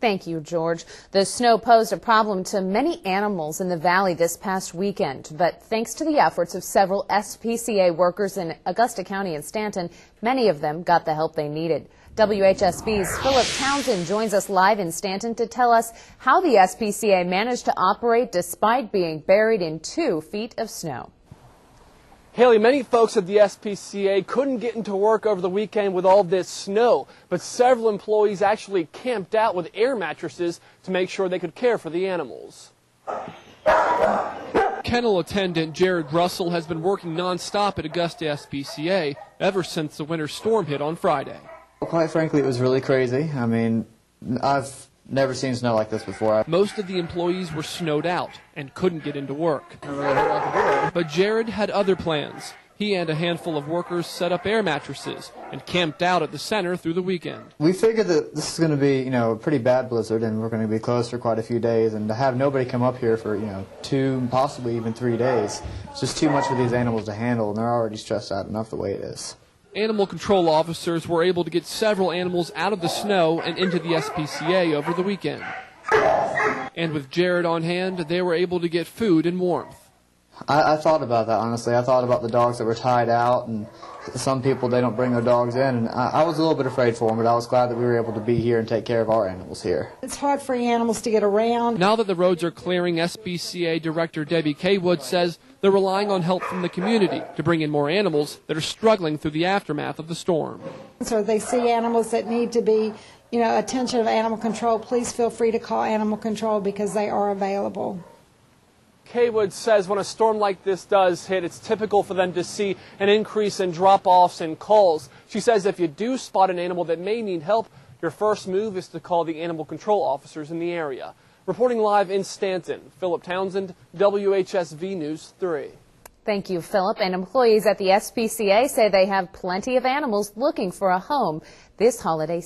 Thank you, George. The snow posed a problem to many animals in the valley this past weekend, but thanks to the efforts of several SPCA workers in Augusta County and Stanton, many of them got the help they needed. WHSV's Philip Townsend joins us live in Stanton to tell us how the SPCA managed to operate despite being buried in 2 feet of snow. Haley, many folks at the SPCA couldn't get into work over the weekend with all this snow, but several employees actually camped out with air mattresses to make sure they could care for the animals. Kennel attendant Jared Russell has been working nonstop at Augusta SPCA ever since the winter storm hit on Friday. Well, quite frankly, it was really crazy. I mean, I've never seen snow like this before. Most of the employees were snowed out and couldn't get into work. But Jared had other plans. He and a handful of workers set up air mattresses and camped out at the center through the weekend. We figured that this is going to be, a pretty bad blizzard, and we're going to be closed for quite a few days, and to have nobody come up here for, 2, possibly even 3 days, it's just too much for these animals to handle, and they're already stressed out enough the way it is. Animal control officers were able to get several animals out of the snow and into the SPCA over the weekend. And with Jared on hand, they were able to get food and warmth. I thought about that, honestly. I thought about the dogs that were tied out, and some people, they don't bring their dogs in. And I was a little bit afraid for them, but I was glad that we were able to be here and take care of our animals here. It's hard for animals to get around. Now that the roads are clearing, SPCA Director Debbie Kaywood says they're relying on help from the community to bring in more animals that are struggling through the aftermath of the storm. So they see animals that need to be, attention of animal control. Please feel free to call animal control because they are available. Kaywood says when a storm like this does hit, it's typical for them to see an increase in drop-offs and calls. She says if you do spot an animal that may need help, your first move is to call the animal control officers in the area. Reporting live in Stanton, Philip Townsend, WHSV News 3. Thank you, Philip. And employees at the SPCA say they have plenty of animals looking for a home this holiday season.